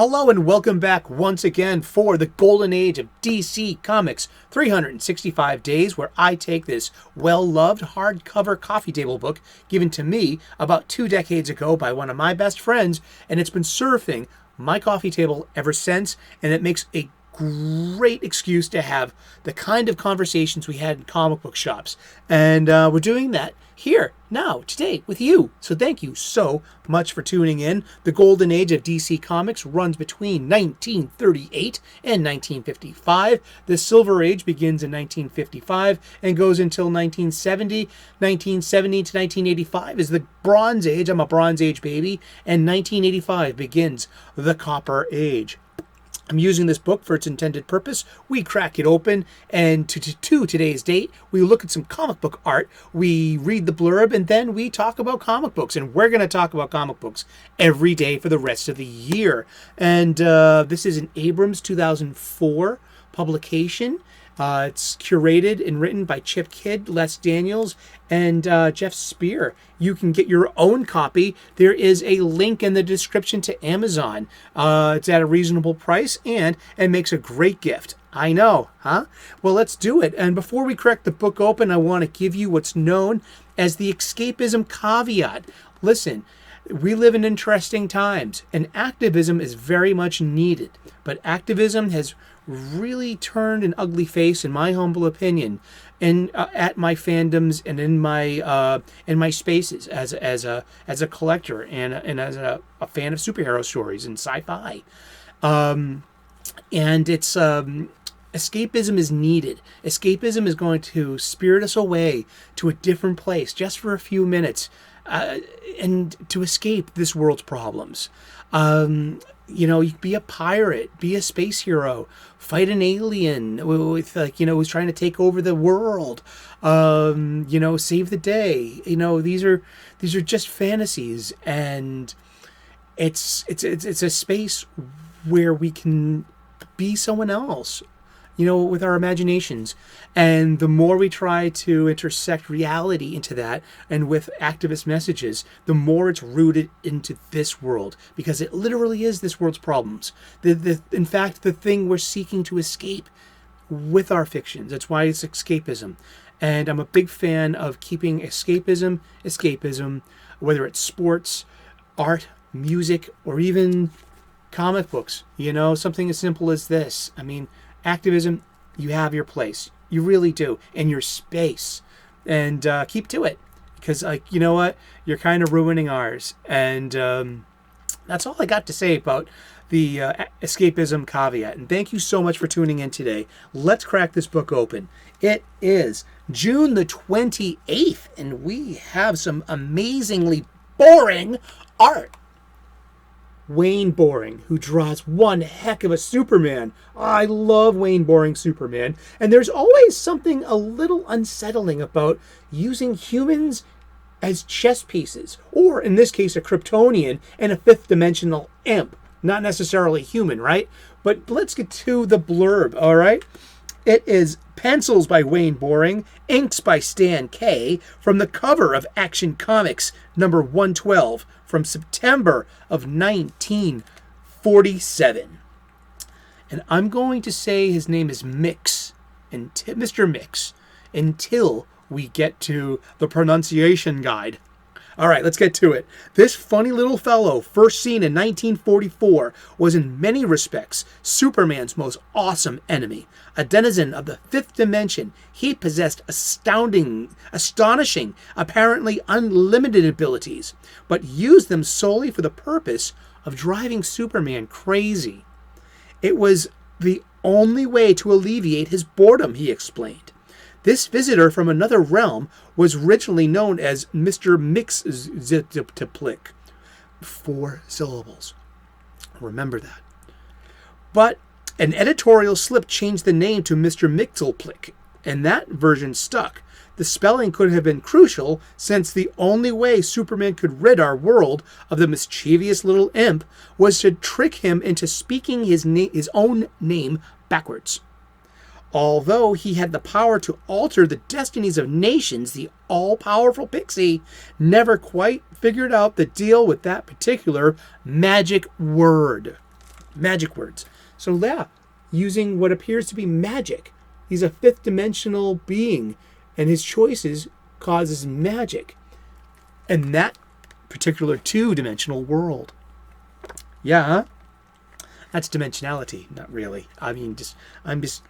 Hello and welcome back once again for the golden age of DC Comics, 365 days, where I take this well-loved hardcover coffee table book given to me about 2 decades ago by one of my best friends, and it's been surfing my coffee table ever since, and it makes a great excuse to have the kind of conversations we had in comic book shops. And we're doing that here, now, today, with you. So thank you so much for tuning in. The golden age of DC Comics runs between 1938 and 1955. The Silver Age begins in 1955 and goes until 1970. 1970 to 1985 is the Bronze Age. I'm a Bronze Age baby. And 1985 begins the Copper Age. I'm using this book for its intended purpose. We crack it open, and to today's date, we look at some comic book art, we read the blurb, and then we talk about comic books. And we're going to talk about comic books every day for the rest of the year. And this is an Abrhams 2004 publication. It's curated and written by Chip Kidd, Les Daniels, and Geoff Spear. You can get your own copy. There is a link in the description to Amazon. It's at a reasonable price, and it makes a great gift. I know, huh? Well, let's do it. And before we crack the book open, I want to give you what's known as the escapism caveat. Listen, we live in interesting times, and activism is very much needed. But activism has really turned an ugly face, in my humble opinion, and at my fandoms and in my spaces as a collector and as a fan of superhero stories and sci-fi. And it's escapism is needed. Escapism is going to spirit us away to a different place just for a few minutes, and to escape this world's problems. You know, you be a pirate, be a space hero, fight an alien with, who's trying to take over the world, save the day. You know, these are just fantasies, and it's a space where we can be someone else, with our imaginations. And the more we try to intersect reality into that and with activist messages, the more it's rooted into this world, because it literally is this world's problems. In fact, the thing we're seeking to escape with our fictions. That's why it's escapism. And I'm a big fan of keeping escapism, whether it's sports, art, music, or even comic books. Something as simple as this. I mean, activism, you have your place. You really do. In your space. And keep to it. Because, you know what? You're kind of ruining ours. And that's all I got to say about the escapism caveat. And thank you so much for tuning in today. Let's crack this book open. It is June the 28th. And we have some amazingly boring art. Wayne Boring, who draws one heck of a Superman. I love Wayne Boring Superman. And there's always something a little unsettling about using humans as chess pieces. Or, in this case, a Kryptonian and a fifth-dimensional imp. Not necessarily human, right? But let's get to the blurb, all right? It is pencils by Wayne Boring, inks by Stan K, from the cover of Action Comics number 112 from September of 1947. And I'm going to say his name is Mix, Mr. Mix, until we get to the pronunciation guide. All right, let's get to it. This funny little fellow, first seen in 1944, was in many respects Superman's most awesome enemy. A denizen of the fifth dimension, he possessed astonishing, apparently unlimited abilities, but used them solely for the purpose of driving Superman crazy. It was the only way to alleviate his boredom, he explained. This visitor from another realm was originally known as Mr. Mxyzptlk. 4 syllables. Remember that. But an editorial slip changed the name to Mr. Mxyzptlk, and that version stuck. The spelling could have been crucial, since the only way Superman could rid our world of the mischievous little imp was to trick him into speaking his own name backwards. Although he had the power to alter the destinies of nations, the all-powerful Pixie never quite figured out the deal with that particular magic word. Magic words. So yeah, using what appears to be magic. He's a fifth dimensional being, and his choices causes magic. And that particular two-dimensional world. Yeah, huh? That's dimensionality. Not really. I mean, I'm just,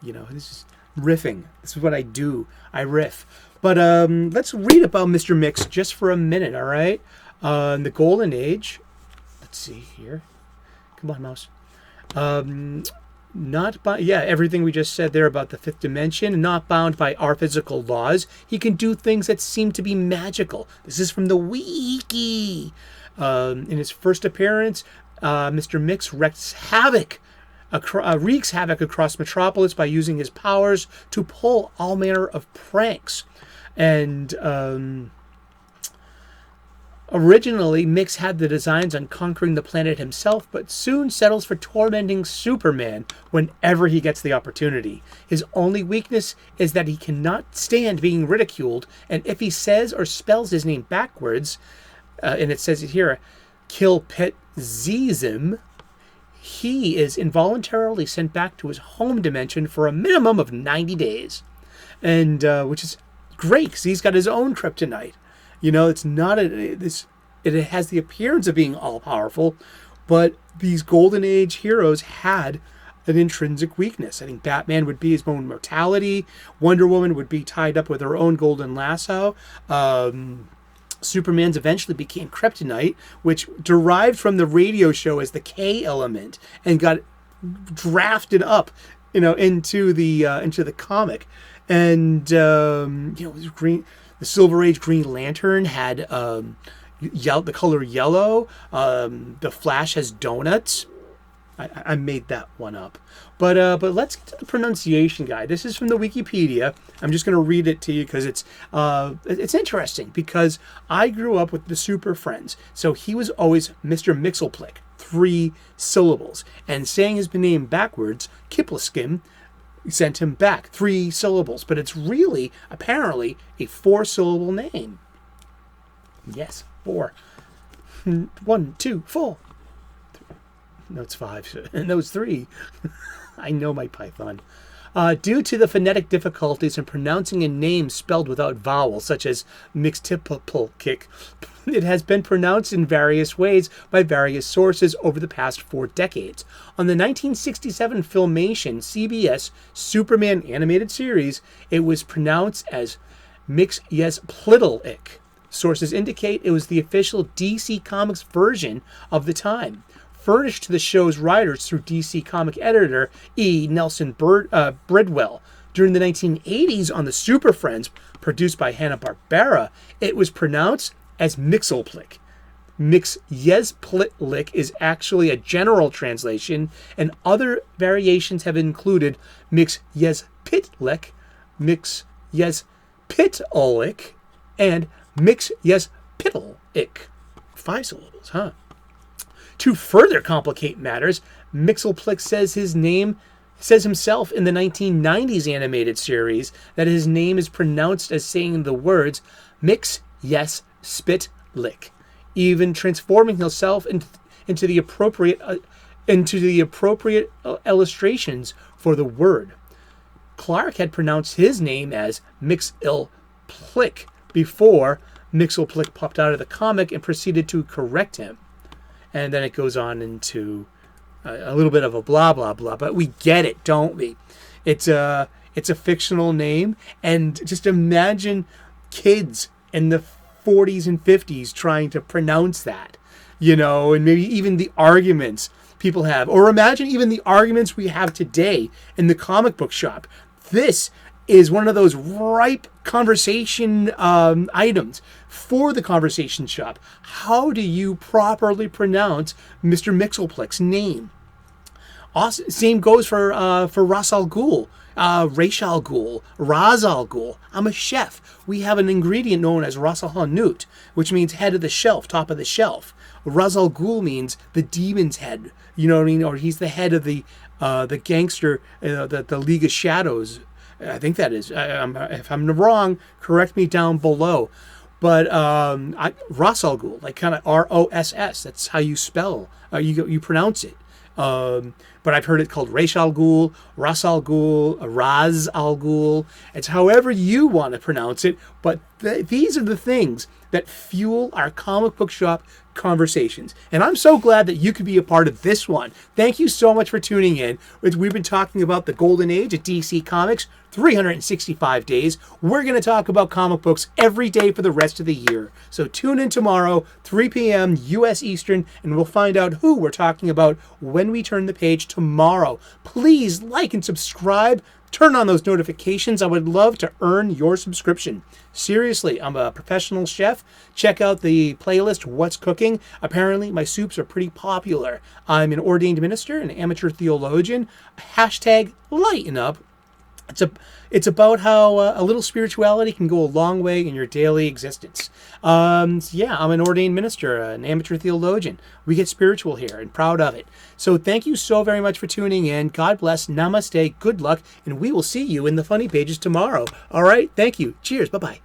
this is riffing. This is what I do. I riff. But let's read about Mr. Mix just for a minute, all right? In the Golden Age, let's see here. Come on, mouse. Everything we just said there about the fifth dimension, not bound by our physical laws. He can do things that seem to be magical. This is from the wiki. In his first appearance, Mr. Mix wreaks havoc across Metropolis by using his powers to pull all manner of pranks. And originally, Mix had the designs on conquering the planet himself, but soon settles for tormenting Superman whenever he gets the opportunity. His only weakness is that he cannot stand being ridiculed, and if he says or spells his name backwards, and it says it here, Kilpetzism, he is involuntarily sent back to his home dimension for a minimum of 90 days. And which is great, because he's got his own kryptonite. It's not it has the appearance of being all-powerful, but these Golden Age heroes had an intrinsic weakness. I think Batman would be his own mortality. Wonder Woman would be tied up with her own golden lasso. Superman's eventually became kryptonite, which derived from the radio show as the K element and got drafted up, into the comic. And green. The Silver Age Green Lantern had the color yellow. The Flash has donuts. I made that one up. But let's get to the pronunciation guide. This is from the Wikipedia. I'm just going to read it to you because it's interesting, because I grew up with the Super Friends. So he was always Mr. Mxyzptlk, 3 syllables. And saying his name backwards, Kipliskim, sent him back 3 syllables, but it's really apparently a 4-syllable name. Yes, 4. 1, 2, 4. No, it's 5. No, it's 3. I know my Python. Due to the phonetic difficulties in pronouncing a name spelled without vowels, such as Mxyzptlk, it has been pronounced in various ways by various sources over the past 4 decades. On the 1967 Filmation CBS Superman animated series, it was pronounced as Mxyzptlk. Sources indicate it was the official DC Comics version of the time, furnished to the show's writers through DC comic editor E. Nelson Bridwell. During the 1980s on the Super Friends, produced by Hanna-Barbera, it was pronounced as Mxyzptlk. Mxyzptlk is actually a general translation, and other variations have included Mxyzptlk, Mxyzptlk, and Mxyzptlk. 5 syllables, huh? To further complicate matters, Mxyzptlk says himself in the 1990s animated series that his name is pronounced as saying the words Mxyzptlk, even transforming himself into the appropriate illustrations for the word. Clark had pronounced his name as Mxyzptlk before Mxyzptlk popped out of the comic and proceeded to correct him. And then it goes on into a little bit of a blah, blah, blah. But we get it, don't we? It's a fictional name. And just imagine kids in the 40s and 50s trying to pronounce that, and maybe even the arguments people have. Or imagine even the arguments we have today in the comic book shop. This is one of those ripe conversation items for the conversation shop. How do you properly pronounce Mr. Mxyzptlk's name? Also, same goes for Ra's al Ghul, Ra's al Ghul, Ra's al Ghul. I'm a chef. We have an ingredient known as Ras al Hanut, which means head of the shelf, top of the shelf. Ra's al Ghul means the demon's head. You know what I mean? Or he's the head of the gangster, the League of Shadows. I think that is. If I'm wrong, correct me down below. But Ra's al Ghul, like kind of ROSS. That's how you spell. You pronounce it. But I've heard it called Resh Al Ghul, Ras Al Ghul, Raz Al Ghul. It's however you want to pronounce it, but these are the things that fuel our comic book shop conversations. And I'm so glad that you could be a part of this one. Thank you so much for tuning in. We've been talking about the golden age of DC Comics, 365 days. We're going to talk about comic books every day for the rest of the year. So tune in tomorrow, 3 p.m. U.S. Eastern, and we'll find out who we're talking about when we turn the page tomorrow. Please like and subscribe. Turn on those notifications. I would love to earn your subscription. Seriously, I'm a professional chef. Check out the playlist, What's Cooking. Apparently, my soups are pretty popular. I'm an ordained minister, an amateur theologian. Hashtag lighten up. It's about how a little spirituality can go a long way in your daily existence. Yeah, I'm an ordained minister, an amateur theologian. We get spiritual here and proud of it. So thank you so very much for tuning in. God bless. Namaste. Good luck. And we will see you in the funny pages tomorrow. All right. Thank you. Cheers. Bye-bye.